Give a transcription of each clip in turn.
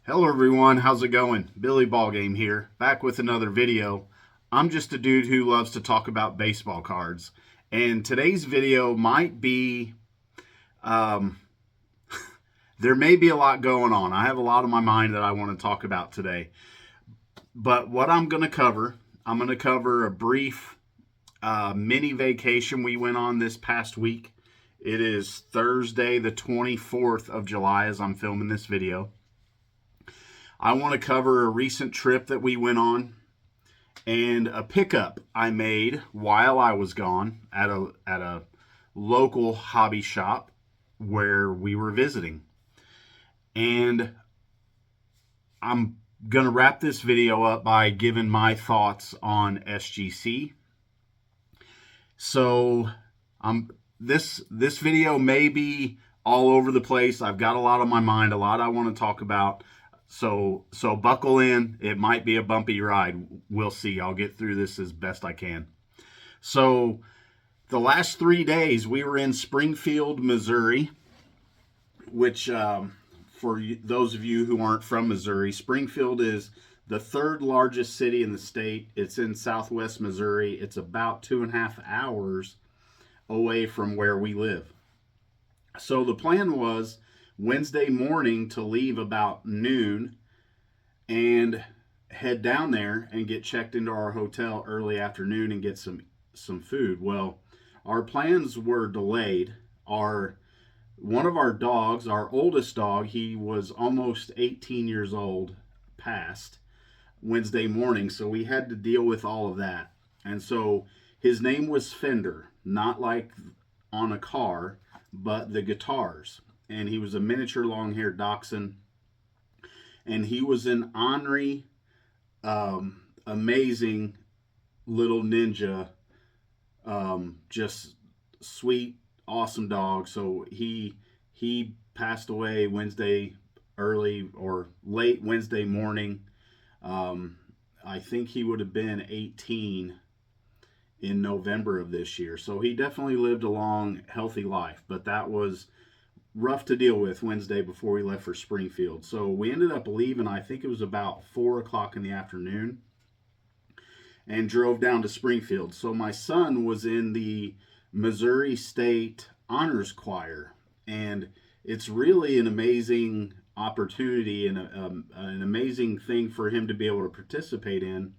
Hello everyone, how's it going? Billy Ballgame here, back with another video. I'm just a dude who loves to talk about baseball cards. And today's video might be, um, there may be a lot going on. I have a lot on my mind that I want to talk about today. But what I'm going to cover a brief mini vacation we went on this past week. It is Thursday, the 24th of July as I'm filming this video. I want to cover a recent trip that we went on and a pickup I made while I was gone at a local hobby shop where we were visiting. And I'm going to wrap this video up by giving my thoughts on SGC. So this video may be all over the place. I've got a lot on my mind, a lot I want to talk about. So buckle in. It might be a bumpy ride. We'll see. I'll get through this as best I can. So the last 3 days we were in Springfield, Missouri, which for those of you who aren't from Missouri, Springfield is the third largest city in the state. It's in southwest Missouri. It's about 2.5 hours away from where we live. So the plan was Wednesday morning to leave about noon and head down there and get checked into our hotel early afternoon and get some food. Well, our plans were delayed. One of our dogs, our oldest dog, he was almost 18 years old, passed Wednesday morning, so we had to deal with all of that. And so his name was Fender, not like on a car, but the guitars. And he was a miniature long-haired dachshund, and he was an ornery, amazing little ninja, just sweet, awesome dog. So he passed away Wednesday early or late Wednesday morning. I think he would have been 18 in November of this year. So he definitely lived a long, healthy life, but that was rough to deal with Wednesday before we left for Springfield. So we ended up leaving, I think it was about 4 o'clock in the afternoon, and drove down to Springfield. So my son was in the Missouri State Honors Choir, and it's really an amazing opportunity and an amazing thing for him to be able to participate in.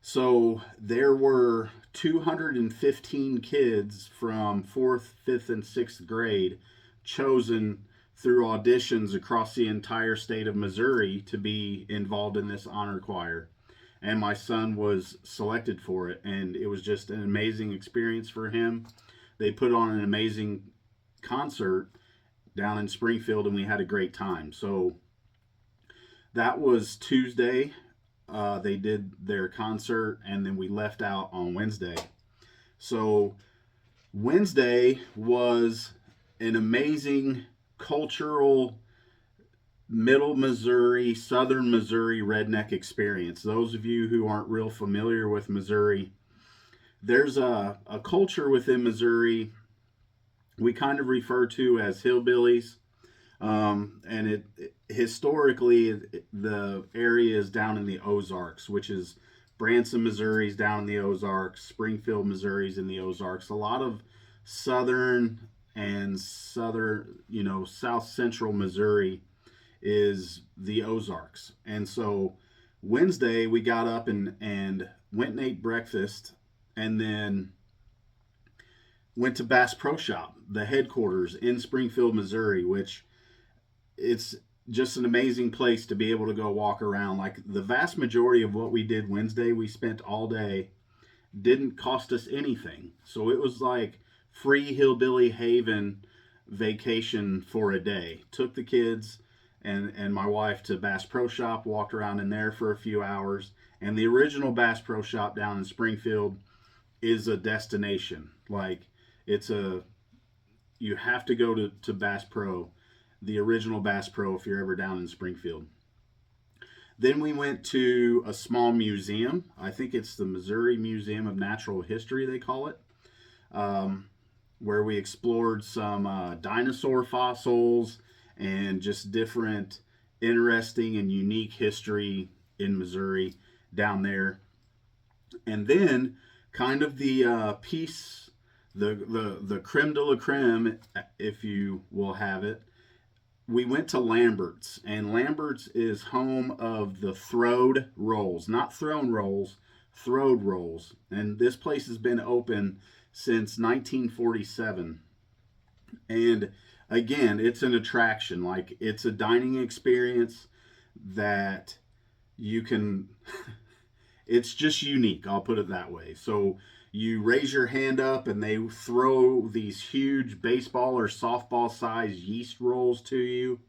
So there were 215 kids from 4th, 5th, and 6th grade chosen through auditions across the entire state of Missouri to be involved in this honor choir. And my son was selected for it, and it was just an amazing experience for him. They put on an amazing concert down in Springfield, and we had a great time. So that was Tuesday. They did their concert, and then we left out on Wednesday. So Wednesday was an amazing cultural middle Missouri, southern Missouri redneck experience. Those of you who aren't real familiar with Missouri, there's a culture within Missouri we kind of refer to as hillbillies. And historically, the area is down in the Ozarks, which is Branson, Missouri's down in the Ozarks, Springfield, Missouri's in the Ozarks. A lot of southern and south central Missouri is the Ozarks. And so Wednesday we got up and went and ate breakfast, and then went to Bass Proshops, the headquarters in Springfield, Missouri, which it's just an amazing place to be able to go walk around. Like the vast majority of what we did Wednesday, we spent all day, didn't cost us anything. So it was like free hillbilly haven vacation for a day. Took the kids and my wife to Bass Pro Shop, walked around in there for a few hours. And the original Bass Pro Shop down in Springfield is a destination. Like you have to go to Bass Pro, the original Bass Pro, if you're ever down in Springfield. Then we went to a small museum. I think it's the Missouri Museum of Natural History, they call it. Where we explored some dinosaur fossils and just different interesting and unique history in Missouri down there. And then kind of the piece, the creme de la creme, if you will have it, we went to Lambert's, and Lambert's is home of the throwed rolls, not thrown rolls, throwed rolls. And this place has been open since 1947. And again, it's an attraction. Like, it's a dining experience that you can, it's just unique. I'll put it that way. So you raise your hand up and they throw these huge baseball or softball size yeast rolls to you,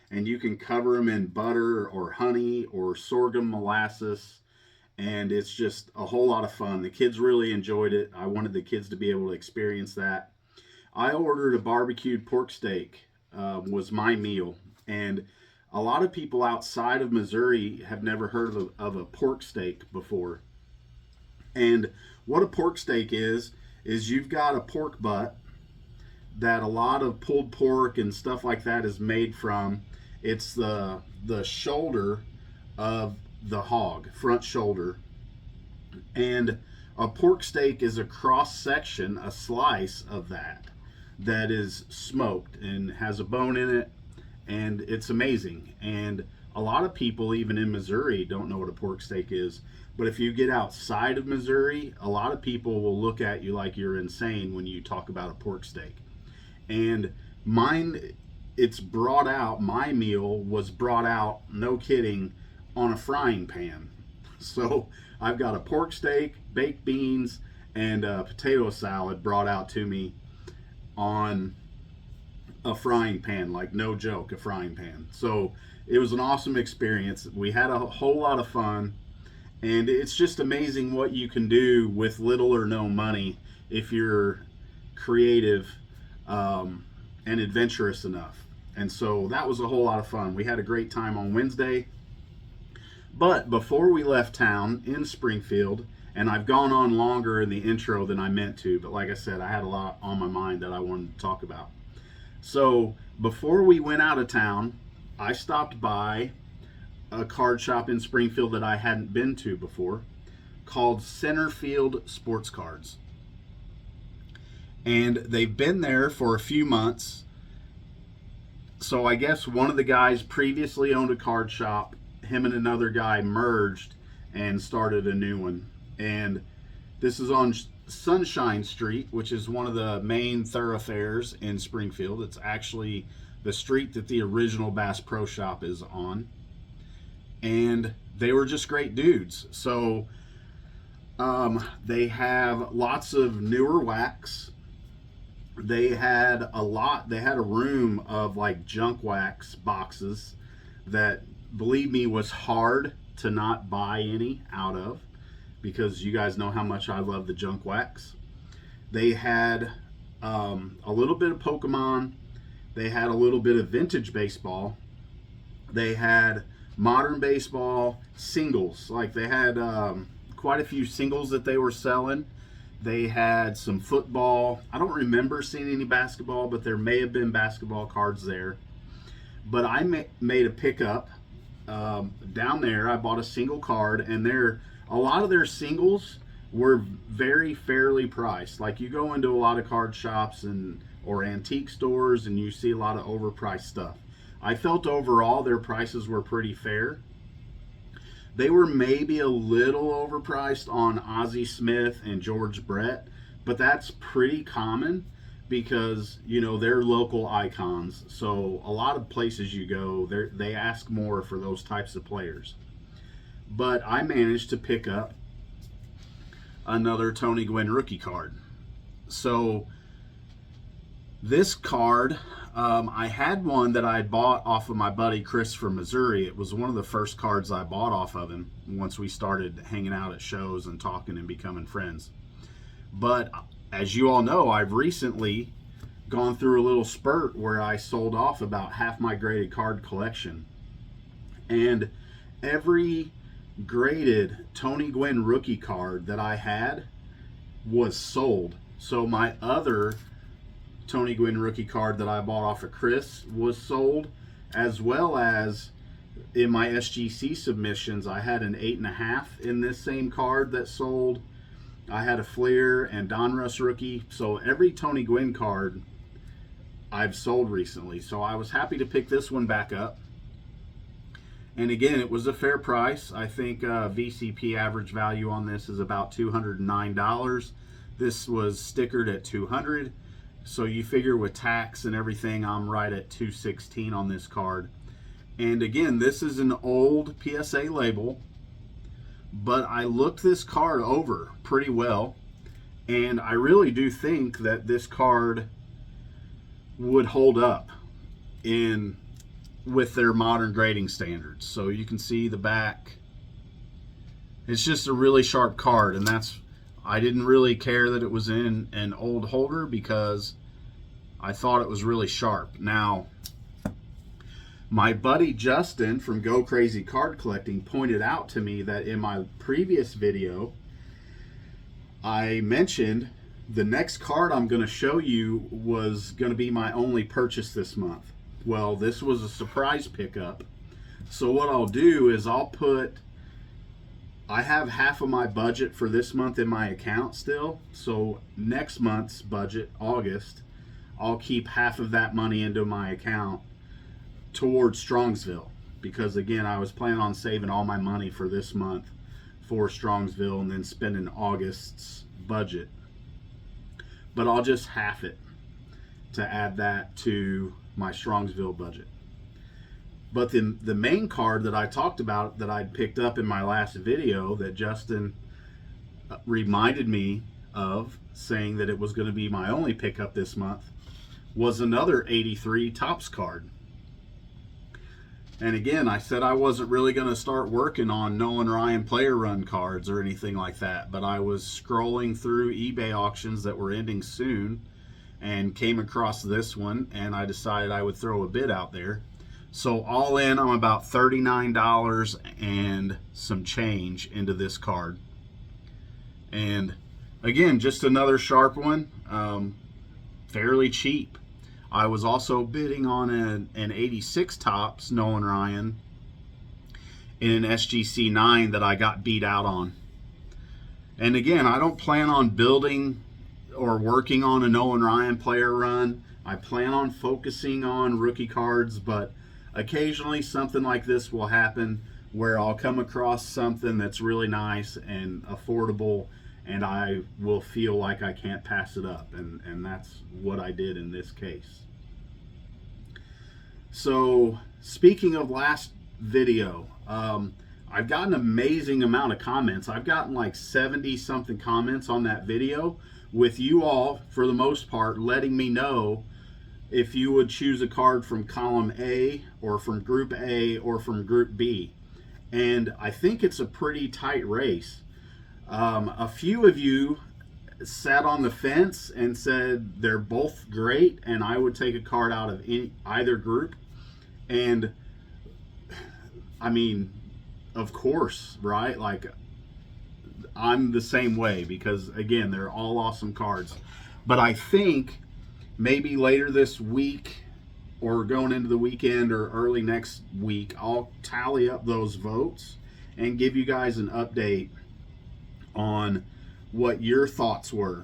and you can cover them in butter or honey or sorghum molasses, and it's just a whole lot of fun. The kids really enjoyed it. I wanted the kids to be able to experience that. I ordered a barbecued pork steak, was my meal, and a lot of people outside of Missouri have never heard of a pork steak before. And what a pork steak is you've got a pork butt that a lot of pulled pork and stuff like that is made from. It's the shoulder of the hog, front shoulder. And a pork steak is a cross section, a slice of that is smoked and has a bone in it, and it's amazing. And a lot of people, even in Missouri, don't know what a pork steak is. But if you get outside of Missouri, a lot of people will look at you like you're insane when you talk about a pork steak. And mine, it's brought out, my meal was brought out, no kidding, on a frying pan. So I've got a pork steak, baked beans, and a potato salad brought out to me on a frying pan, like no joke, a frying pan. So it was an awesome experience. We had a whole lot of fun, and it's just amazing what you can do with little or no money if you're creative and adventurous enough. And so that was a whole lot of fun. We had a great time on Wednesday. But before we left town in Springfield, and I've gone on longer in the intro than I meant to, but like I said, I had a lot on my mind that I wanted to talk about. So before we went out of town, I stopped by a card shop in Springfield that I hadn't been to before, called Centerfield Sports Cards. And they've been there for a few months. So I guess one of the guys previously owned a card shop. Him and another guy merged and started a new one. And this is on Sunshine Street, which is one of the main thoroughfares in Springfield. It's actually the street that the original Bass Pro Shop is on. And they were just great dudes. So they have lots of newer wax. They had a room of like junk wax boxes that, believe me, was hard to not buy any out of, because you guys know how much I love the junk wax. They had a little bit of Pokemon. They had a little bit of vintage baseball. They had modern baseball, singles. Like, they had quite a few singles that they were selling. They had some football. I don't remember seeing any basketball, but there may have been basketball cards there. But I made a pickup down there. I bought a single card, and a lot of their singles were very fairly priced. Like, you go into a lot of card shops or antique stores and you see a lot of overpriced stuff. I felt overall their prices were pretty fair. They were maybe a little overpriced on Ozzie Smith and George Brett, but that's pretty common because, they're local icons. So a lot of places you go, they ask more for those types of players. But I managed to pick up another Tony Gwynn rookie card. So this card, I had one that I bought off of my buddy Chris from Missouri. It was one of the first cards I bought off of him once we started hanging out at shows and talking and becoming friends. But as you all know, I've recently gone through a little spurt where I sold off about half my graded card collection. And every graded Tony Gwynn rookie card that I had was sold. So my other Tony Gwynn rookie card that I bought off of Chris was sold, as well as in my SGC submissions, I had an 8.5 in this same card that sold. I had a Fleer and Donruss rookie. So every Tony Gwynn card I've sold recently. So I was happy to pick this one back up. And again, it was a fair price. I think VCP average value on this is about $209. This was stickered at $200. So you figure with tax and everything, I'm right at $216 on this card. And again, this is an old PSA label, but I looked this card over pretty well, and I really do think that this card would hold up with their modern grading standards. So you can see the back. It's just a really sharp card, and I didn't really care that it was in an old holder because I thought it was really sharp. Now, my buddy Justin from Go Crazy Card Collecting pointed out to me that in my previous video, I mentioned the next card I'm going to show you was going to be my only purchase this month. Well, this was a surprise pickup. So what I'll do is I have half of my budget for this month in my account still. So next month's budget, August, I'll keep half of that money into my account towards Strongsville, because again, I was planning on saving all my money for this month for Strongsville and then spending August's budget. But I'll just half it to add that to my Strongsville budget. But the main card that I talked about that I'd picked up in my last video that Justin reminded me of, saying that it was going to be my only pickup this month, was another 83 Topps card. And again, I said I wasn't really going to start working on Nolan Ryan player run cards or anything like that, but I was scrolling through eBay auctions that were ending soon and came across this one, and I decided I would throw a bid out there. So all in, I'm about $39 and some change into this card. And again, just another sharp one, fairly cheap. I was also bidding on an 86 Topps Nolan Ryan in an SGC 9 that I got beat out on. And again, I don't plan on building or working on a Nolan Ryan player run. I plan on focusing on rookie cards, but occasionally something like this will happen where I'll come across something that's really nice and affordable, and I will feel like I can't pass it up, and that's what I did in this case. So speaking of last video, I've gotten an amazing amount of comments. I've gotten like 70 something comments on that video, with you all, for the most part, letting me know if you would choose a card from column A or from group A or from group B. And I think it's a pretty tight race. A few of you sat on the fence and said they're both great and I would take a card out of either group. And I mean, of course, right? Like, I'm the same way, because again, they're all awesome cards. But I think maybe later this week or going into the weekend or early next week, I'll tally up those votes and give you guys an update on what your thoughts were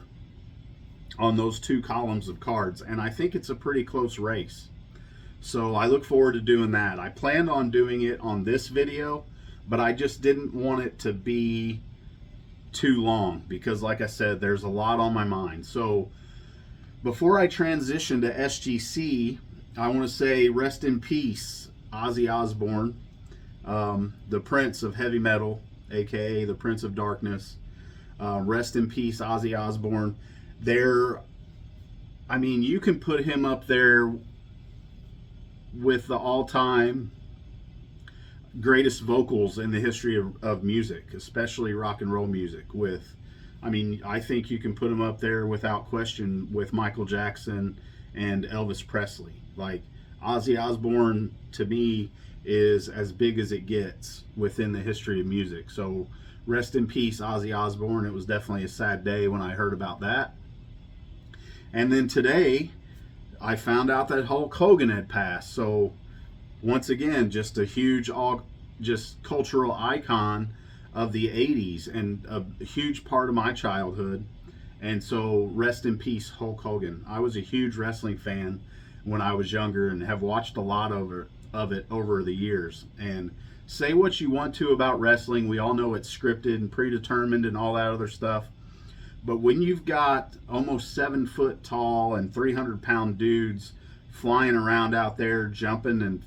on those two columns of cards. And I think it's a pretty close race. So I look forward to doing that. I planned on doing it on this video, but I just didn't want it to be too long because, like I said, there's a lot on my mind. So before I transition to SGC, I want to say rest in peace, Ozzy Osbourne, the Prince of Heavy Metal, aka the Prince of Darkness. Rest in peace, Ozzy Osbourne. I mean, you can put him up there with the all-time greatest vocals in the history of music, especially rock and roll music. I think you can put him up there without question with Michael Jackson and Elvis Presley. Like, Ozzy Osbourne, to me, is as big as it gets within the history of music. So rest in peace, Ozzy Osbourne. It was definitely a sad day when I heard about that. And then today, I found out that Hulk Hogan had passed. So once again, just a huge, just cultural icon of the 80s and a huge part of my childhood. And so, rest in peace, Hulk Hogan. I was a huge wrestling fan when I was younger and have watched a lot of it over the years. And say what you want to about wrestling. We all know it's scripted and predetermined and all that other stuff. But when you've got almost 7 foot tall and 300-pound dudes flying around out there, jumping and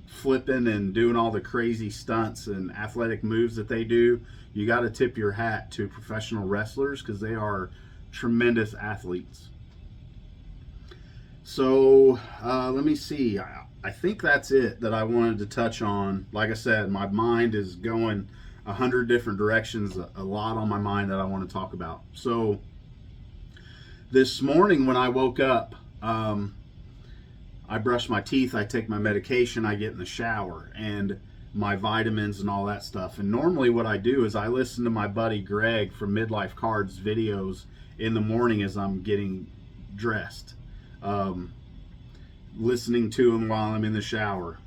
flipping and doing all the crazy stunts and athletic moves that they do, you got to tip your hat to professional wrestlers because they are tremendous athletes. So let me see. I think that's it that I wanted to touch on. Like I said, my mind is going 100 different directions, a lot on my mind that I want to talk about. So this morning when I woke up, I brush my teeth, I take my medication, I get in the shower, and my vitamins and all that stuff. And normally what I do is I listen to my buddy Greg from Midlife Cards videos in the morning as I'm getting dressed, listening to him while I'm in the shower.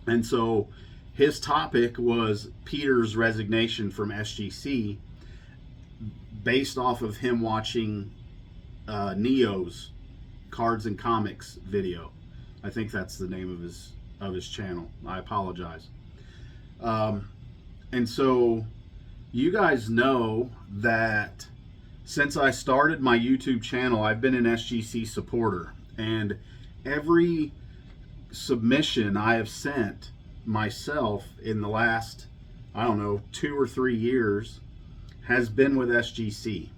And so his topic was Peter's resignation from SGC, based off of him watching Neo's Cards and Comics video. I think that's the name of his channel. I apologize. And so you guys know that since I started my YouTube channel, I've been an SGC supporter, and every submission I have sent myself in the last, I don't know, 2 or 3 years has been with SGC.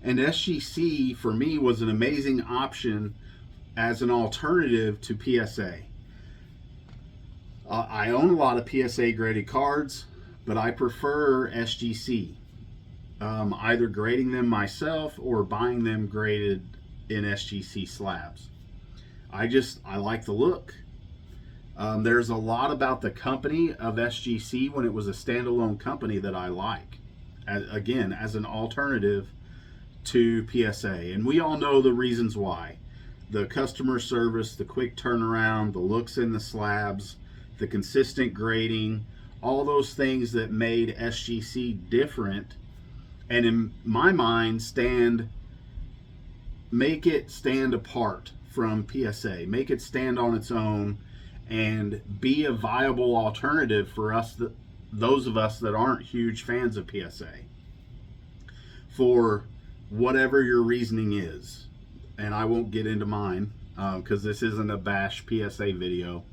And SGC for me was an amazing option as an alternative to PSA. I own a lot of PSA graded cards, but I prefer SGC. Either grading them myself or buying them graded in SGC slabs. I like the look. There's a lot about the company of SGC when it was a standalone company that I like. Again, as an alternative to PSA. And we all know the reasons why. The customer service, the quick turnaround, the looks in the slabs, the consistent grading, all those things that made SGC different, and in my mind make it stand apart from PSA, make it stand on its own and be a viable alternative for us, those of us that aren't huge fans of PSA, for whatever your reasoning is. And I won't get into mine because this isn't a bash PSA video.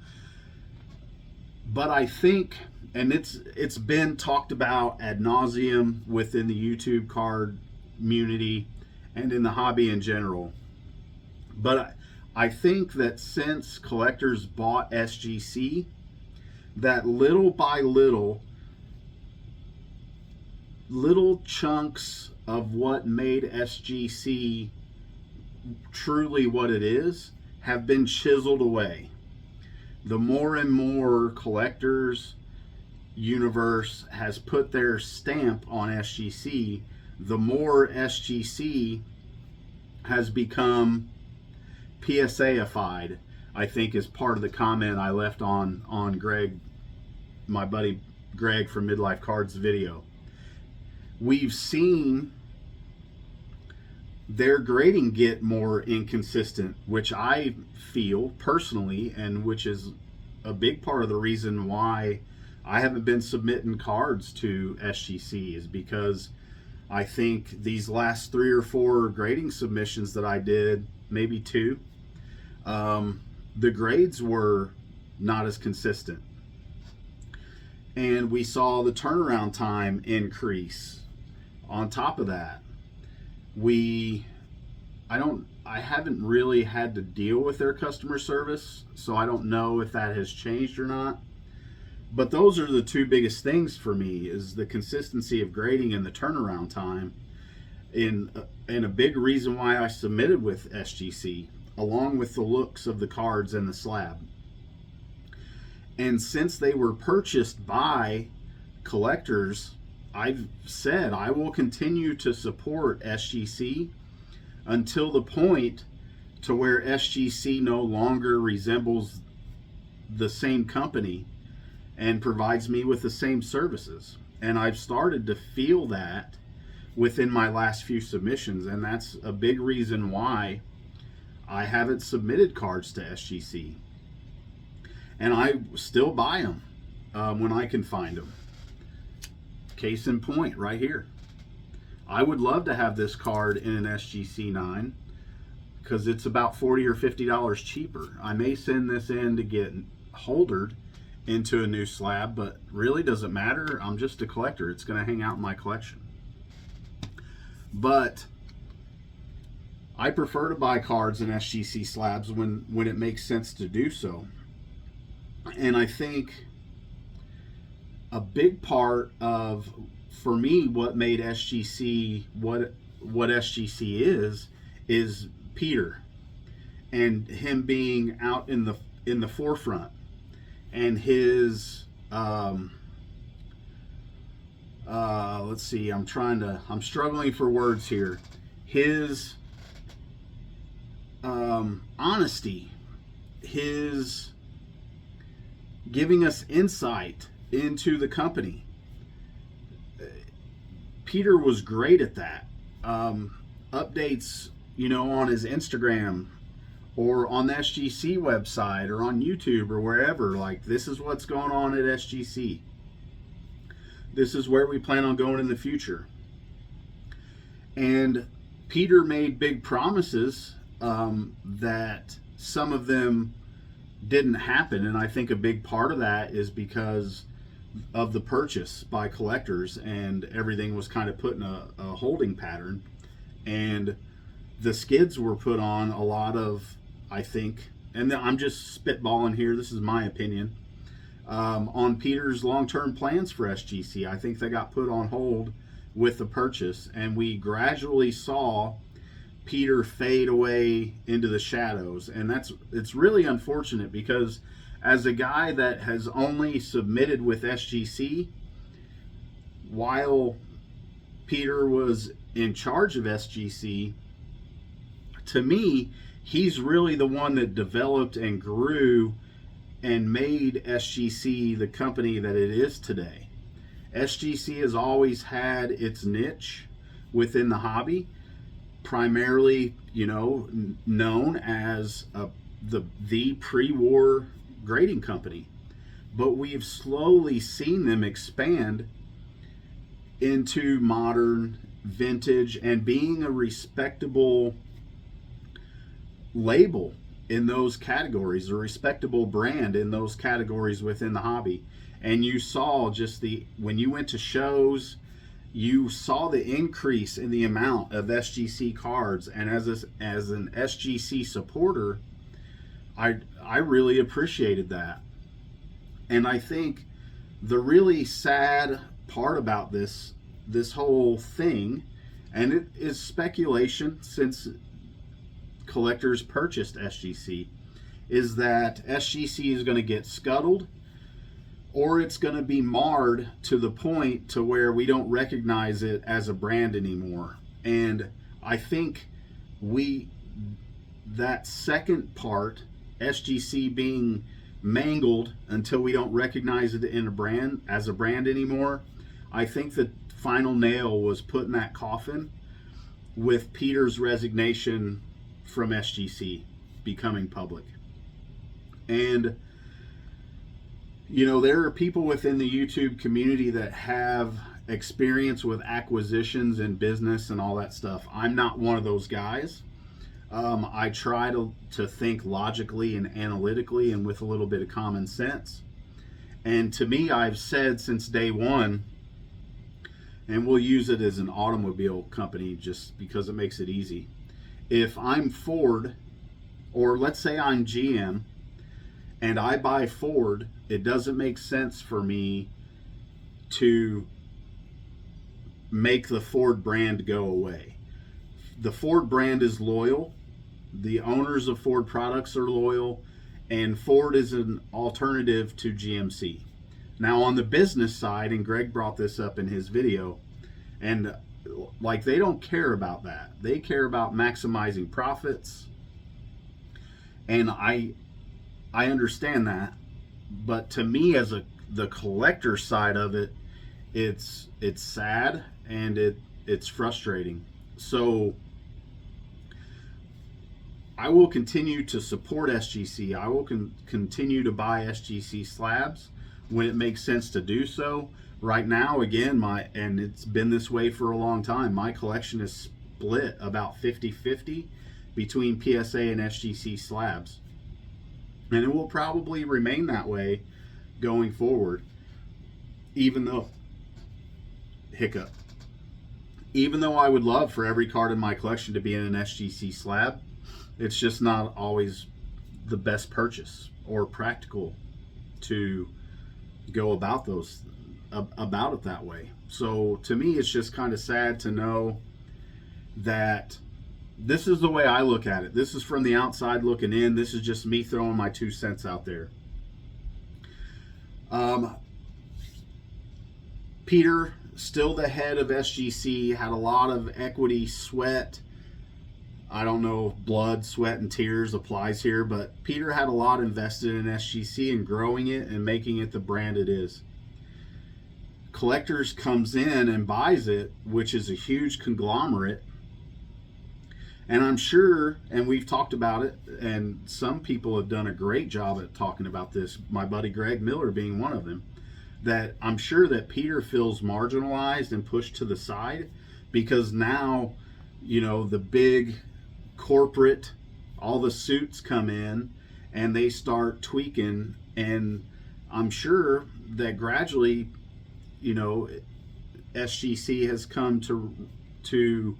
But I think, and it's been talked about ad nauseum within the YouTube card community and in the hobby in general. But I think that since collectors bought SGC, that little by little chunks of what made SGC truly what it is have been chiseled away. The more and more collectors universe has put their stamp on SGC, the more SGC has become PSA-ified, I think, is part of the comment I left on Greg, my buddy Greg from Midlife Cards video. We've seen their grading get more inconsistent, which I feel personally, and which is a big part of the reason why I haven't been submitting cards to SGC, is because I think these last 3 or 4 grading submissions that I did, maybe 2, the grades were not as consistent. And we saw the turnaround time increase. On top of that, I haven't really had to deal with their customer service, so I don't know if that has changed or not. But those are the 2 biggest things for me, is the consistency of grading and the turnaround time, and a big reason why I submitted with SGC, along with the looks of the cards and the slab. And since they were purchased by collectors, I've said I will continue to support SGC until the point to where SGC no longer resembles the same company and provides me with the same services. And I've started to feel that within my last few submissions, and that's a big reason why I haven't submitted cards to SGC. And I still buy them when I can find them. Case in point, right here. I would love to have this card in an SGC 9 because it's about $40 or $50 cheaper. I may send this in to get holdered into a new slab, but really doesn't matter. I'm just a collector. It's going to hang out in my collection. But I prefer to buy cards in SGC slabs when it makes sense to do so. And I think a big part of, for me, what made SGC what SGC is Peter, and him being out in the forefront, and his let's see, I'm struggling for words here. His honesty, his giving us insight into the company. Peter was great at that. Updates, on his Instagram or on the SGC website or on YouTube or wherever, like, this is what's going on at SGC. This is where we plan on going in the future. And Peter made big promises that some of them didn't happen, and I think a big part of that is because of the purchase by collectors, and everything was kind of put in a holding pattern, and the skids were put on a lot of, I think, and I'm just spitballing here, this is my opinion, on Peter's long-term plans for SGC. I think they got put on hold with the purchase, and we gradually saw Peter fade away into the shadows. And it's really unfortunate, because as a guy that has only submitted with SGC while Peter was in charge of SGC, to me, he's really the one that developed and grew and made SGC the company that it is today. SGC has always had its niche within the hobby, primarily, known as the pre-war grading company. But we've slowly seen them expand into modern, vintage, and being a respectable label in those categories, a respectable brand in those categories within the hobby. And you saw when you went to shows, you saw the increase in the amount of SGC cards. And as an SGC supporter, I really appreciated that. And I think the really sad part about this whole thing, and it is speculation since collectors purchased SGC, is that SGC is going to get scuttled, or it's going to be marred to the point to where we don't recognize it as a brand anymore. And I think that second part, SGC being mangled until we don't recognize it as a brand anymore, I think the final nail was put in that coffin with Peter's resignation from SGC becoming public. And there are people within the YouTube community that have experience with acquisitions and business and all that stuff. I'm not one of those guys. I try to think logically and analytically and with a little bit of common sense. And to me, I've said since day one, and we'll use it as an automobile company just because it makes it easy. If I'm Ford, or let's say I'm GM, and I buy Ford, it doesn't make sense for me to make the Ford brand go away. The Ford brand is loyal. The owners of Ford products are loyal, and Ford is an alternative to GMC. Now, on the business side, and Greg brought this up in his video, and they don't care about that. They care about maximizing profits, and I understand that. but to me, as the collector side of it, it's sad and it's frustrating. So I will continue to support SGC. I will continue to buy SGC slabs when it makes sense to do so. Right now, again, and it's been this way for a long time, my collection is split about 50-50 between PSA and SGC slabs. And it will probably remain that way going forward, even though I would love for every card in my collection to be in an SGC slab. It's just not always the best purchase or practical to go about it that way. So to me, it's just kind of sad to know that this is the way I look at it. This is from the outside looking in. This is just me throwing my 2 cents out there. Peter, still the head of SGC, had a lot of equity, sweat. I don't know if blood, sweat, and tears applies here, but Peter had a lot invested in SGC and growing it and making it the brand it is. Collectors comes in and buys it, which is a huge conglomerate. And I'm sure, and we've talked about it, and some people have done a great job at talking about this, my buddy Greg Miller being one of them, that I'm sure that Peter feels marginalized and pushed to the side because now, the big corporate, all the suits come in and they start tweaking, and I'm sure that gradually, SGC has come to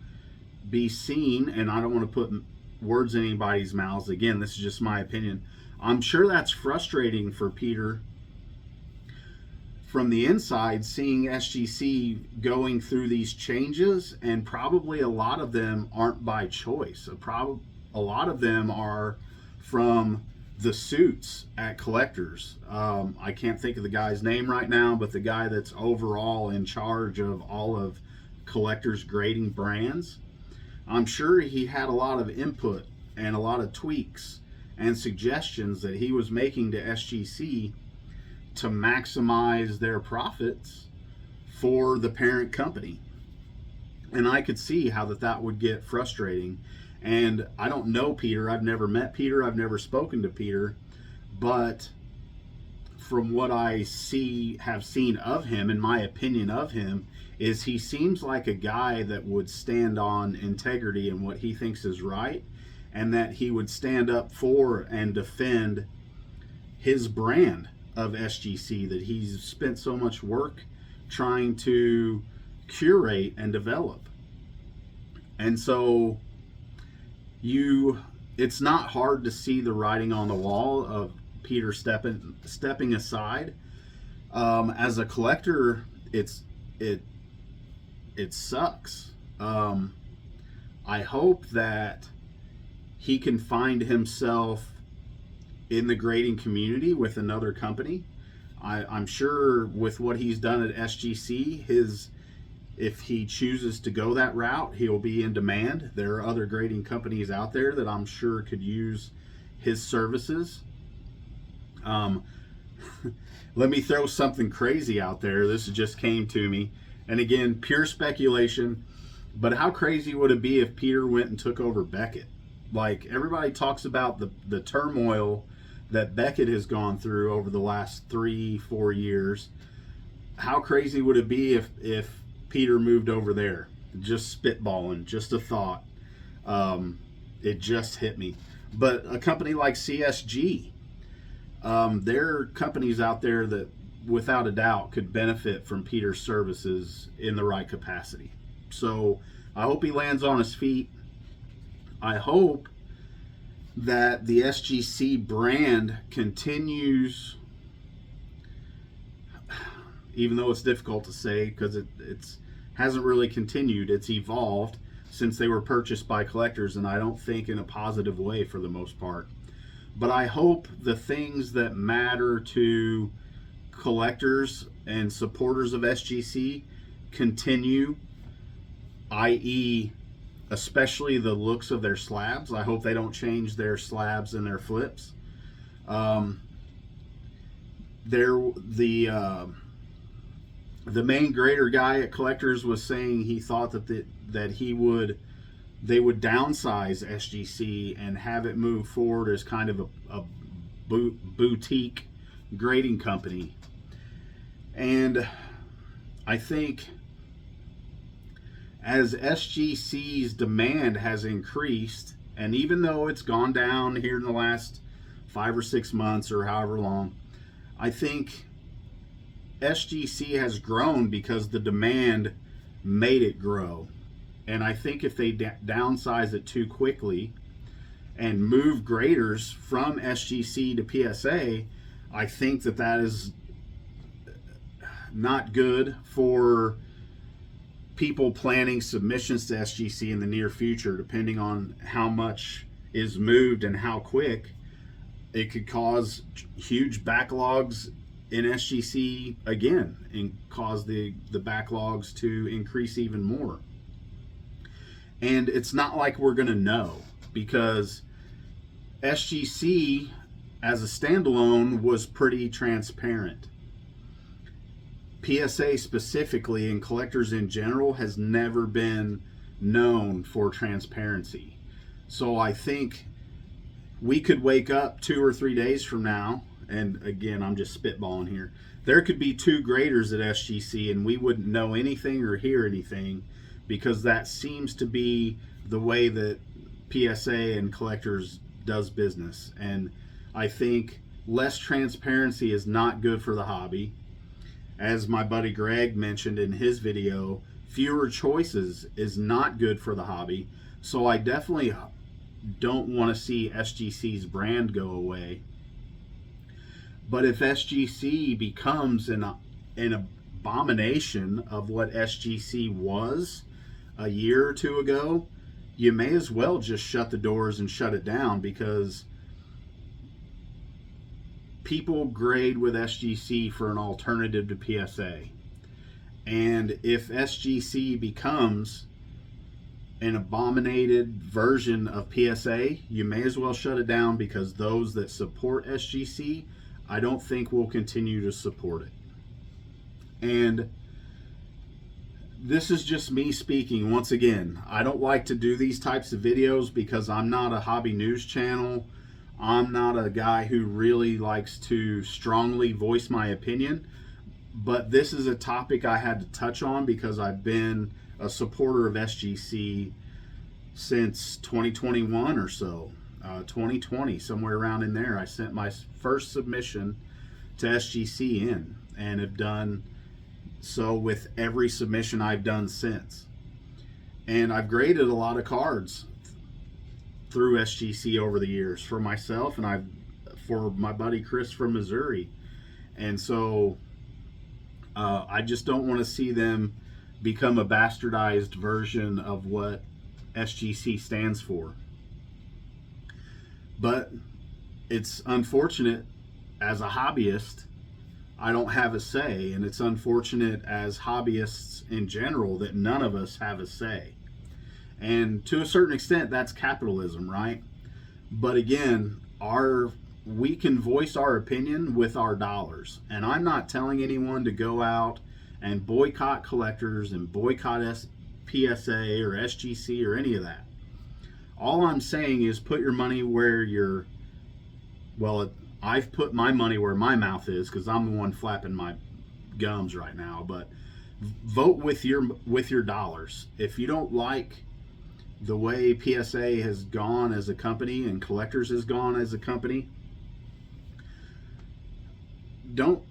be seen, and I don't want to put words in anybody's mouths. Again, this is just my opinion. I'm sure that's frustrating for Peter from the inside, seeing SGC going through these changes, and probably a lot of them aren't by choice. A lot of them are from the suits at Collectors. I can't think of the guy's name right now, but the guy that's overall in charge of all of Collectors grading brands, I'm sure he had a lot of input and a lot of tweaks and suggestions that he was making to SGC to maximize their profits for the parent company. And I could see how that would get frustrating. And I don't know Peter. I've never met Peter. I've never spoken to Peter. But from what I have seen of him, and my opinion of him, is he seems like a guy that would stand on integrity and what he thinks is right, and that he would stand up for and defend his brand of SGC that he's spent so much work trying to curate and develop. And so it's not hard to see the writing on the wall of Peter stepping aside. As a collector, it sucks. I hope that he can find himself in the grading community with another company. I'm sure with what he's done at SGC, if he chooses to go that route, he'll be in demand. There are other grading companies out there that I'm sure could use his services. Let me throw something crazy out there. This just came to me. And again, pure speculation, but how crazy would it be if Peter went and took over Beckett? Like, everybody talks about the turmoil that Beckett has gone through over the last 3-4 years. How crazy would it be if Peter moved over there? Just spitballing, just a thought. It just hit me. But a company like CSG, there are companies out there that without a doubt could benefit from Peter's services in the right capacity. So I hope he lands on his feet. I hope that the SGC brand continues, even though it's difficult to say because it hasn't really continued. It's evolved since they were purchased by Collectors, and I don't think in a positive way for the most part. But I hope the things that matter to collectors and supporters of SGC continue, i.e., especially the looks of their slabs. I hope they don't change their slabs and their flips. the main grader guy at Collectors was saying he thought that they would downsize SGC and have it move forward as kind of a boutique grading company. And I think as SGC's demand has increased, and even though it's gone down here in the last 5 or 6 months or however long, I think SGC has grown because the demand made it grow. And I think if they downsize it too quickly and move graders from SGC to PSA, I think that is not good for people planning submissions to SGC in the near future. Depending on how much is moved and how quick, it could cause huge backlogs in SGC again and cause the backlogs to increase even more. And it's not like we're going to know, because SGC as a standalone was pretty transparent. PSA specifically, and Collectors in general, has never been known for transparency. So I think we could wake up 2 or 3 days from now, and again, I'm just spitballing here, there could be 2 graders at SGC and we wouldn't know anything or hear anything, because that seems to be the way that PSA and Collectors does business. And I think less transparency is not good for the hobby. As my buddy Greg mentioned in his video, fewer choices is not good for the hobby. So I definitely don't want to see SGC's brand go away. But if SGC becomes an abomination of what SGC was a year or 2 ago, you may as well just shut the doors and shut it down, because people grade with SGC for an alternative to PSA. And if SGC becomes an abominated version of PSA, you may as well shut it down, because those that support SGC, I don't think will continue to support it. And this is just me speaking. Once again, I don't like to do these types of videos because I'm not a hobby news channel. I'm not a guy who really likes to strongly voice my opinion. But this is a topic I had to touch on because I've been a supporter of SGC since 2021 or so. 2020, somewhere around in there, I sent my first submission to SGC in, and have done so with every submission I've done since. And I've graded a lot of cards through SGC over the years for myself, and for my buddy Chris from Missouri. And so I just don't want to see them become a bastardized version of what SGC stands for. But it's unfortunate as a hobbyist, I don't have a say, and it's unfortunate as hobbyists in general that none of us have a say. And to a certain extent, that's capitalism, right? But again, we can voice our opinion with our dollars. And I'm not telling anyone to go out and boycott Collectors and boycott PSA or SGC or any of that. All I'm saying is put your money where I've put my money where my mouth is, because I'm the one flapping my gums right now. But vote with your dollars. If you don't like the way PSA has gone as a company and Collectors has gone as a company, don't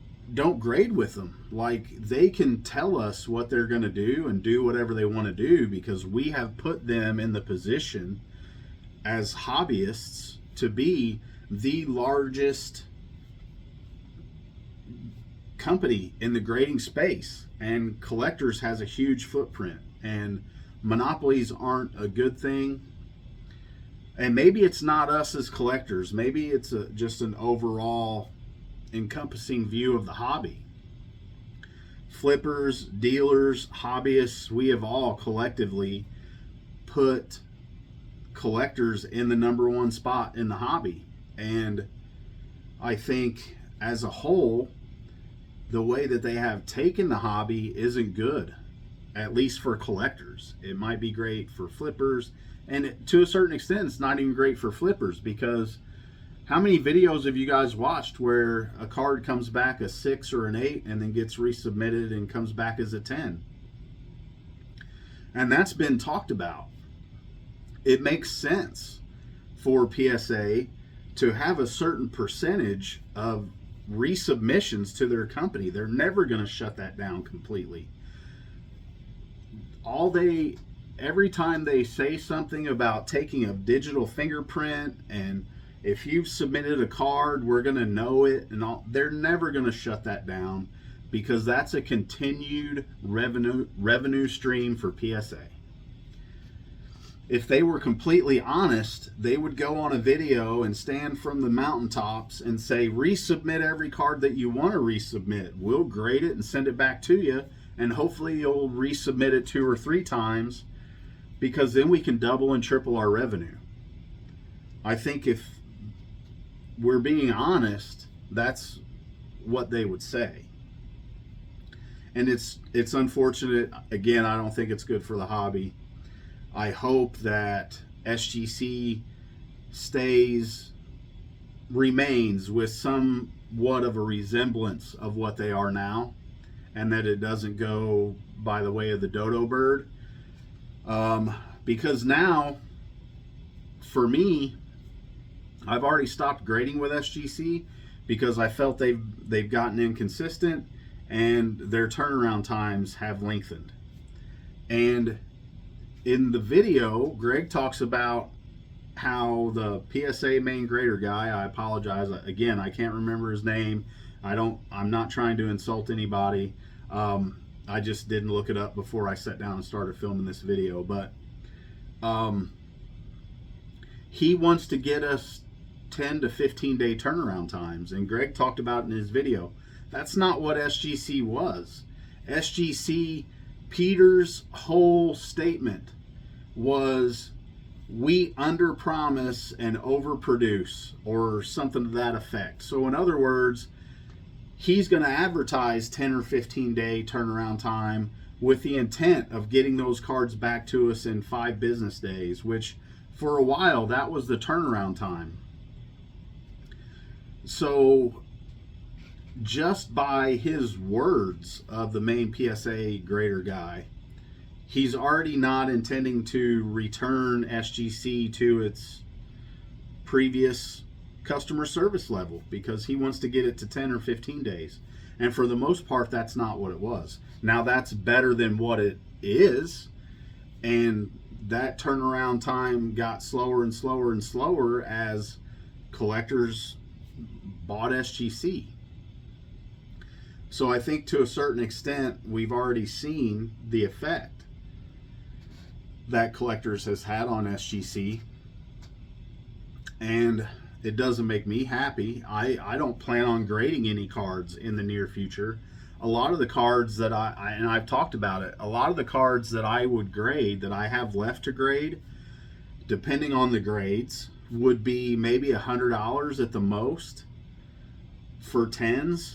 grade with them. Like, they can tell us what they're going to do and do whatever they want to do, because we have put them in the position as hobbyists to be the largest company in the grading space, and Collectors has a huge footprint, and monopolies aren't a good thing. And maybe it's not us as collectors, maybe it's just an overall encompassing view of the hobby. Flippers, dealers, hobbyists, we have all collectively put Collectors in the #1 spot in the hobby. And I think as a whole, the way that they have taken the hobby isn't good, at least for collectors. It might be great for flippers, and to a certain extent, it's not even great for flippers, because how many videos have you guys watched where a card comes back a 6 or an 8 and then gets resubmitted and comes back as a 10? And that's been talked about. It makes sense for PSA to have a certain percentage of resubmissions to their company. They're never going to shut that down completely. Every time they say something about taking a digital fingerprint, and if you've submitted a card, we're going to know it, and all, they're never going to shut that down, because that's a continued revenue stream for PSA. If they were completely honest, they would go on a video and stand from the mountaintops and say, resubmit every card that you want to resubmit. We'll grade it and send it back to you, and hopefully you'll resubmit it 2 or 3 times, because then we can double and triple our revenue. I think if we're being honest, that's what they would say. And it's unfortunate. Again, I don't think it's good for the hobby. I hope that SGC remains with somewhat of a resemblance of what they are now, and that it doesn't go by the way of the dodo bird. Because now, for me, I've already stopped grading with SGC because I felt they've gotten inconsistent and their turnaround times have lengthened. And in the video, Greg talks about how the PSA main grader guy, I apologize, again, I can't remember his name. I'm not trying to insult anybody. I just didn't look it up before I sat down and started filming this video. But he wants to get us 10 to 15 day turnaround times. And Greg talked about in his video, that's not what SGC was. SGC, Peter's whole statement was, we under promise and overproduce, or something to that effect. So in other words, he's going to advertise 10 or 15 day turnaround time with the intent of getting those cards back to us in 5 business days, which for a while that was the turnaround time. So just by his words of the main PSA grader guy, he's already not intending to return SGC to its previous customer service level, because he wants to get it to 10 or 15 days. And for the most part, that's not what it was. Now, that's better than what it is, and that turnaround time got slower and slower and slower as collectors bought SGC. So I think to a certain extent, we've already seen the effect that collectors has had on SGC, and it doesn't make me happy. I don't plan on grading any cards in the near future. A lot of the cards that and I've talked about it, a lot of the cards that I would grade, that I have left to grade, depending on the grades, would be maybe $100 at the most for 10s.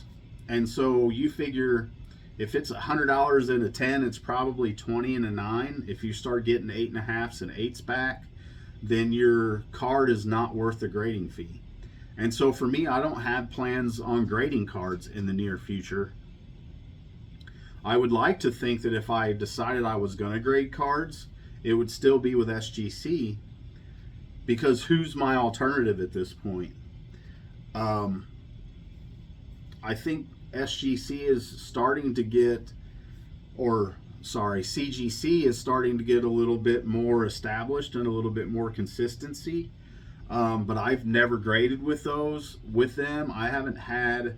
And so you figure, if it's $100 in a 10, it's probably 20 in a 9. If you start getting 8.5s and 8s back, then your card is not worth the grading fee. And so for me, I don't have plans on grading cards in the near future. I would like to think that if I decided I was going to grade cards, it would still be with SGC, because who's my alternative at this point? I think SGC is starting to get, CGC is starting to get a little bit more established and a little bit more consistency. But I've never graded with them. I haven't had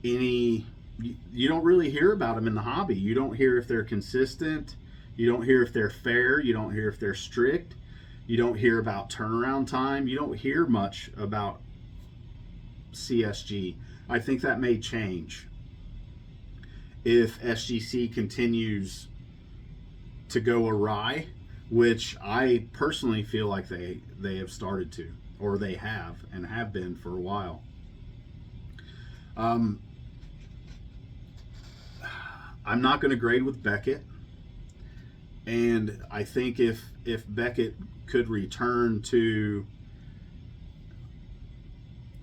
any, you don't really hear about them in the hobby. You don't hear if they're consistent. You don't hear if they're fair. You don't hear if they're strict. You don't hear about turnaround time. You don't hear much about CSG. I think that may change if SGC continues to go awry, which I personally feel like they have started to, or they have, and have been for a while. I'm not going to grade with Beckett. And I think if Beckett could return to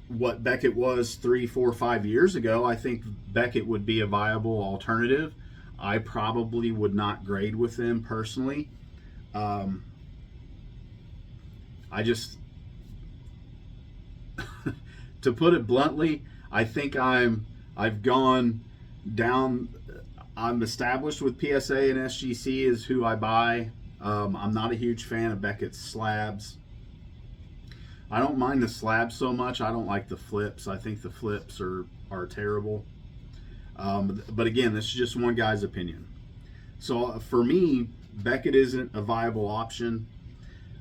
what Beckett was 3, 4, 5 years ago, I think Beckett would be a viable alternative. I probably would not grade with them personally. I just, to put it bluntly, I think I've gone down. I'm established with PSA and SGC is who I buy. I'm not a huge fan of Beckett's slabs. I don't mind the slabs so much. I don't like the flips. I think the flips are terrible. But again, this is just one guy's opinion. So for me, Beckett isn't a viable option.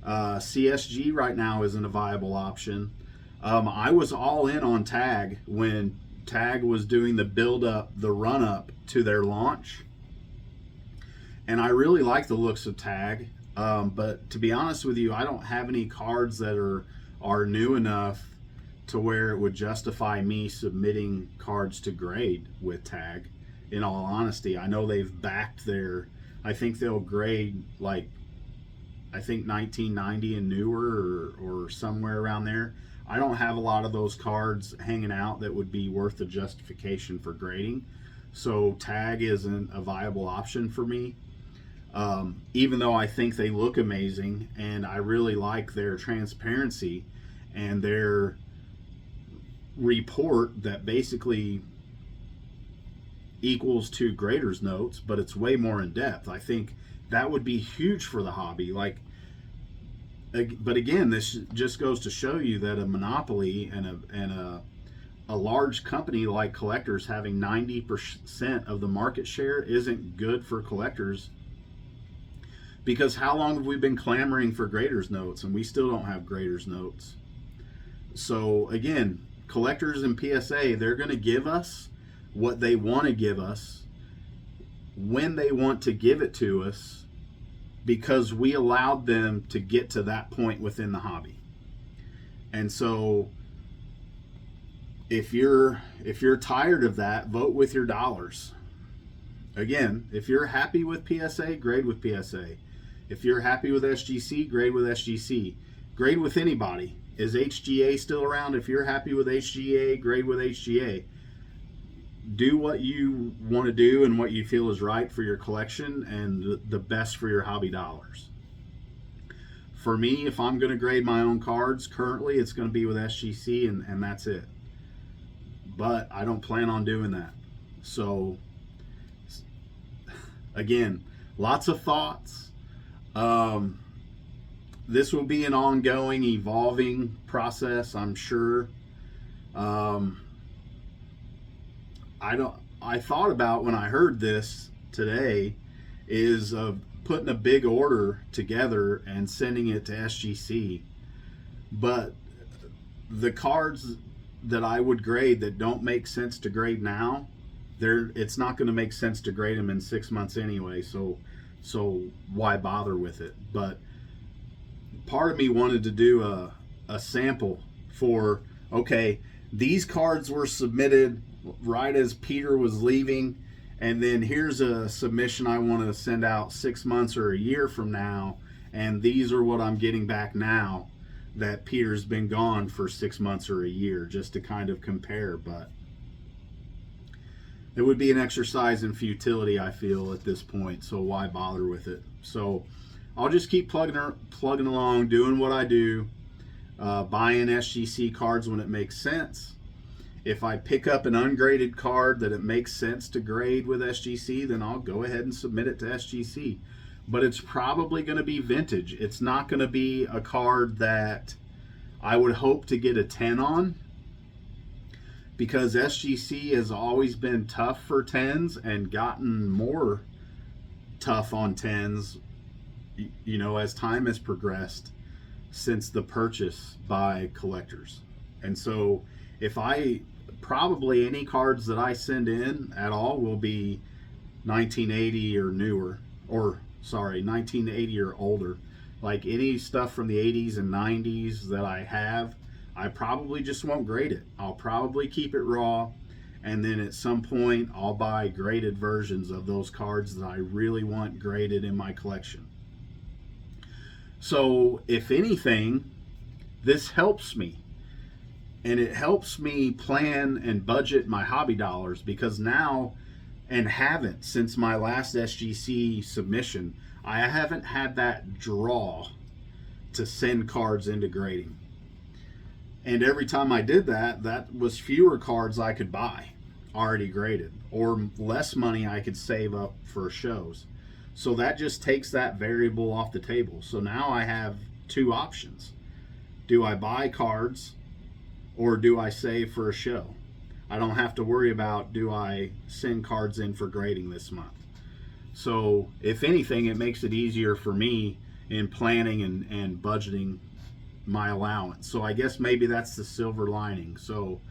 CSG right now isn't a viable option. I was all in on Tag when Tag was doing the build-up, the run-up to their launch. And I really like the looks of Tag. But to be honest with you, I don't have any cards that are new enough to where it would justify me submitting cards to grade with Tag. In all honesty, I know they've backed their, I think they'll grade like, I think 1990 and newer or somewhere around there. I don't have a lot of those cards hanging out that would be worth the justification for grading. So Tag isn't a viable option for me. Even though I think they look amazing and I really like their transparency and their report that basically equals to grader's notes, but it's way more in depth. I think that would be huge for the hobby. But again, this just goes to show you that a monopoly and a large company like Collectors having 90% of the market share isn't good for collectors. Because how long have we been clamoring for grader's notes and we still don't have grader's notes? So again, Collectors and PSA, they're going to give us what they want to give us when they want to give it to us, because we allowed them to get to that point within the hobby. And so if you're tired of that, vote with your dollars. Again, if you're happy with PSA, grade with PSA. If you're happy with SGC, grade with SGC. Grade with anybody. Is HGA still around? If you're happy with HGA, grade with HGA. Do what you want to do and what you feel is right for your collection and the best for your hobby dollars. For me, if I'm going to grade my own cards, currently it's going to be with SGC and that's it. But I don't plan on doing that. So, again, lots of thoughts. This will be an ongoing, evolving process, I'm sure. I thought about when I heard this today is putting a big order together and sending it to SGC. But the cards that I would grade that don't make sense to grade now, it's not going to make sense to grade them in 6 months anyway. So why bother with it? But part of me wanted to do a sample for, okay, these cards were submitted right as Peter was leaving, and then here's a submission I want to send out 6 months or a year from now, and these are what I'm getting back now that Peter's been gone for 6 months or a year, just to kind of compare. But it would be an exercise in futility, I feel, at this point, so why bother with it? So I'll just keep plugging along, doing what I do, buying SGC cards when it makes sense. If I pick up an ungraded card that it makes sense to grade with SGC, then I'll go ahead and submit it to SGC. But it's probably going to be vintage. It's not going to be a card that I would hope to get a 10 on, because SGC has always been tough for 10s and gotten more tough on 10s, you know, as time has progressed since the purchase by Collectors. And so probably any cards that I send in at all will be 1980 or newer, or 1980 or older. Like any stuff from the 80s and 90s that I have, I probably just won't grade it. I'll probably keep it raw and then at some point I'll buy graded versions of those cards that I really want graded in my collection. So if anything, this helps me, and it helps me plan and budget my hobby dollars, because now, and haven't since my last SGC submission, I haven't had that draw to send cards into grading. And every time I did that, that was fewer cards I could buy already graded, or less money I could save up for shows. So that just takes that variable off the table. So now I have two options. Do I buy cards, or do I save for a show? I don't have to worry about, do I send cards in for grading this month? So if anything, it makes it easier for me in planning and budgeting my allowance. So I guess maybe that's the silver lining. So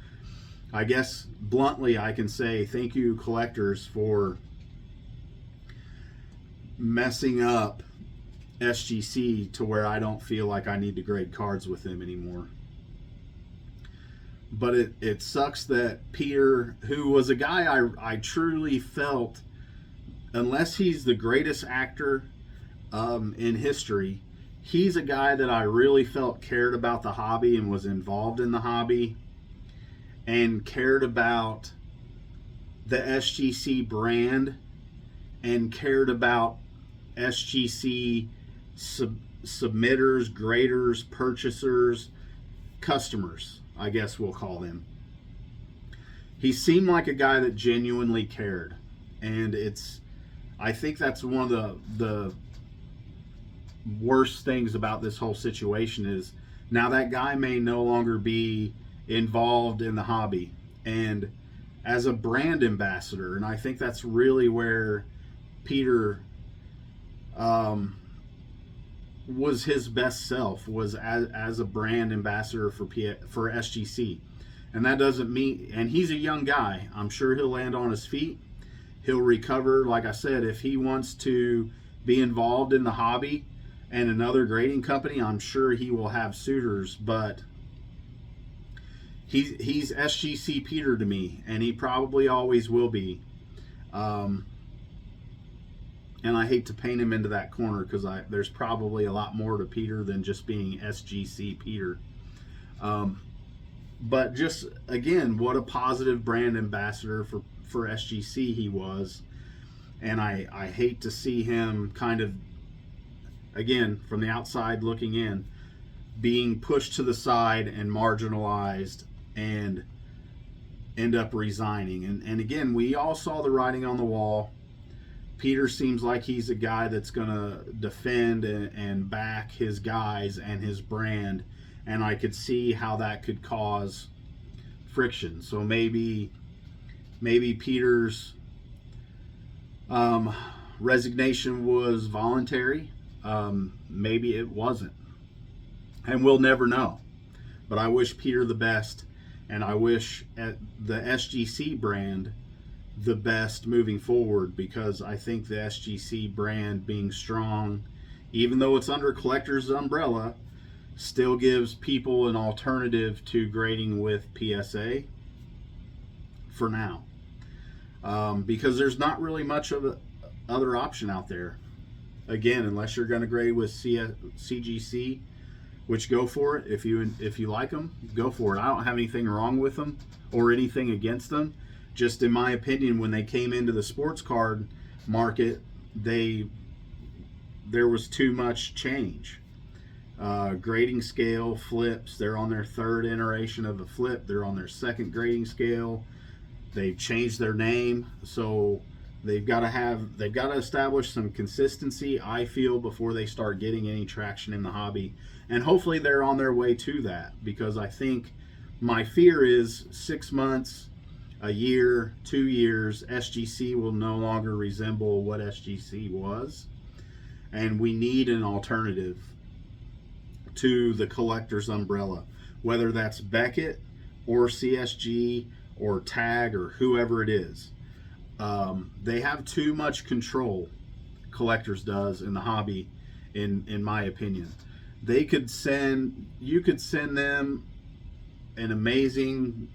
I guess bluntly I can say thank you, collectors, for messing up SGC to where I don't feel like I need to grade cards with them anymore. But it sucks that Peter, who was a guy I truly felt, unless he's the greatest actor in history, he's a guy that I really felt cared about the hobby and was involved in the hobby and cared about the SGC brand and cared about SGC submitters, graders, purchasers, customers, I guess we'll call them. He seemed like a guy that genuinely cared, and I think that's one of the worst things about this whole situation is now that guy may no longer be involved in the hobby and as a brand ambassador, and I think that's really where Peter was his best self, was as a brand ambassador for SGC. And that doesn't mean, and he's a young guy, I'm sure he'll land on his feet, he'll recover. Like I said, if he wants to be involved in the hobby and another grading company, I'm sure he will have suitors, but he's SGC Peter to me, and he probably always will be. And I hate to paint him into that corner, because there's probably a lot more to Peter than just being SGC Peter. But just, again, what a positive brand ambassador for SGC he was. And I hate to see him kind of, again, from the outside looking in, being pushed to the side and marginalized and end up resigning. And again, we all saw the writing on the wall. Peter seems like he's a guy that's going to defend and back his guys and his brand, and I could see how that could cause friction. So maybe Peter's resignation was voluntary. Maybe it wasn't, and we'll never know. But I wish Peter the best, and I wish the SGC brand the best moving forward, because I think the SGC brand being strong, even though it's under collector's umbrella, still gives people an alternative to grading with PSA for now, because there's not really much of a other option out there. Again, unless you're going to grade with CGC, which go for it. If you like them, go for it. I don't have anything wrong with them or anything against them. Just in my opinion, when they came into the sports card market, there was too much change. Grading scale, flips, they're on their third iteration of a flip. They're on their second grading scale. They've changed their name. So they've got to establish some consistency, I feel, before they start getting any traction in the hobby. And hopefully they're on their way to that, because I think my fear is 6 months, a year, 2 years, SGC will no longer resemble what SGC was. And we need an alternative to the collector's umbrella, whether that's Beckett or CSG or Tag or whoever it is. They have too much control, collectors does, in the hobby, in my opinion. You could send them an amazing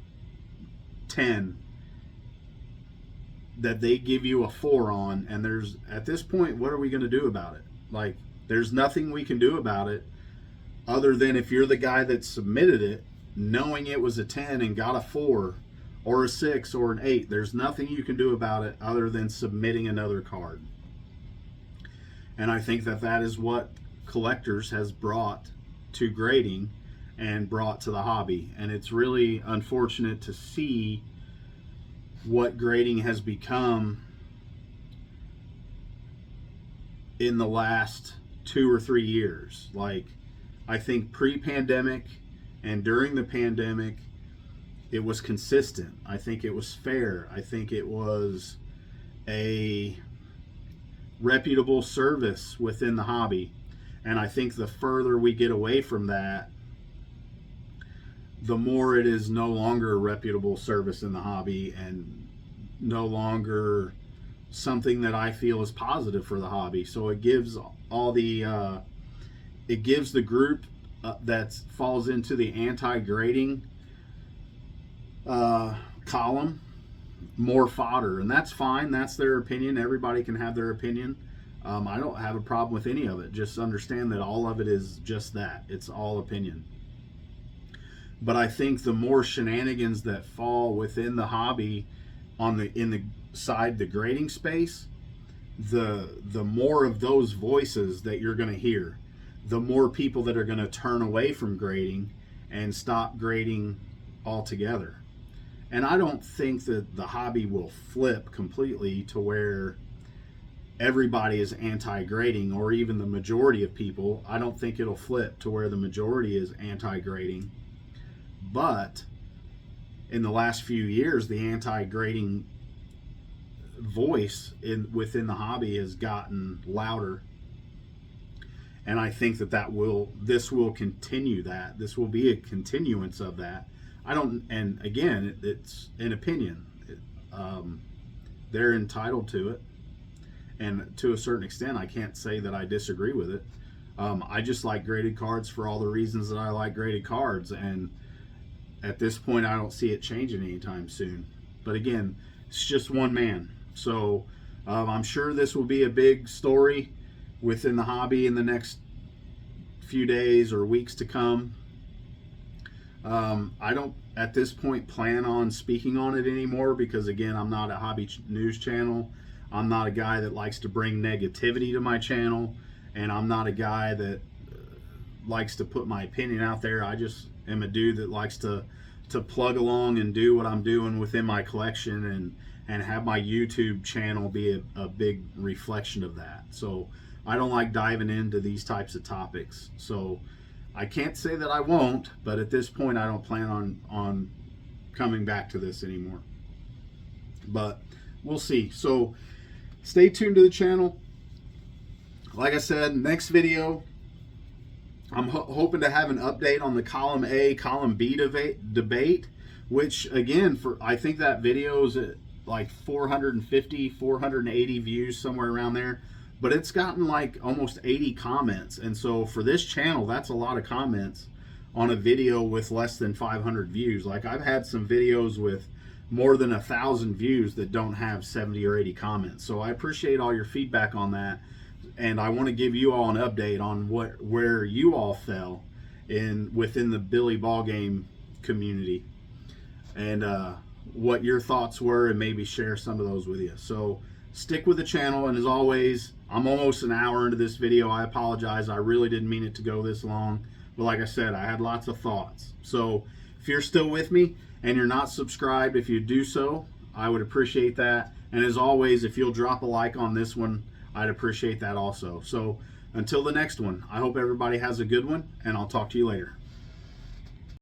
10 that they give you a 4 on, and there's, at this point, what are we going to do about it? Like, there's nothing we can do about it other than if you're the guy that submitted it knowing it was a 10 and got a 4 or a 6 or an 8. There's nothing you can do about it other than submitting another card. And I think that that is what Collectors has brought to grading and brought to the hobby. And it's really unfortunate to see what grading has become in the last 2 or 3 years. Like, I think pre-pandemic and during the pandemic, it was consistent. I think it was fair. I think it was a reputable service within the hobby. And I think the further we get away from that, the more it is no longer a reputable service in the hobby and no longer something that I feel is positive for the hobby. So it gives all the it gives the group that falls into the anti-grading column more fodder, and that's fine. That's their opinion. Everybody can have their opinion. I don't have a problem with any of it. Just understand that all of it is just that. It's all opinion. But I think the more shenanigans that fall within the hobby in the side, the grading space, the more of those voices that you're going to hear, the more people that are going to turn away from grading and stop grading altogether. And I don't think that the hobby will flip completely to where everybody is anti-grading, or even the majority of people. I don't think it'll flip to where the majority is anti-grading. But in the last few years, the anti-grading voice within the hobby has gotten louder. And I think that this will continue that. This will be a continuance of that. And again, it's an opinion. They're entitled to it. And to a certain extent, I can't say that I disagree with it. I just like graded cards for all the reasons that I like graded cards. And at this point, I don't see it changing anytime soon. But again, it's just one man. So I'm sure this will be a big story within the hobby in the next few days or weeks to come. I don't, at this point, plan on speaking on it anymore because, again, I'm not a hobby news channel. I'm not a guy that likes to bring negativity to my channel, and I'm not a guy that likes to put my opinion out there. I just am a dude that likes to plug along and do what I'm doing within my collection and have my YouTube channel be a big reflection of that. So I don't like diving into these types of topics. So I can't say that I won't, but at this point I don't plan on coming back to this anymore. But we'll see. So stay tuned to the channel. Like I said, next video, I'm hoping to have an update on the column A, column B debate, which again, I think that video is at like 450, 480 views, somewhere around there. But it's gotten like almost 80 comments. And so for this channel, that's a lot of comments on a video with less than 500 views. Like, I've had some videos with more than 1,000 views that don't have 70 or 80 comments. So I appreciate all your feedback on that. And I want to give you all an update on where you all fell within the Billy Ballgame community, and what your thoughts were, and maybe share some of those with you. So stick with the channel, and as always, I'm almost an hour into this video. I apologize. I really didn't mean it to go this long. But like I said, I had lots of thoughts. So if you're still with me and you're not subscribed, if you do so, I would appreciate that. And as always, if you'll drop a like on this one, I'd appreciate that also. So until the next one, I hope everybody has a good one, and I'll talk to you later.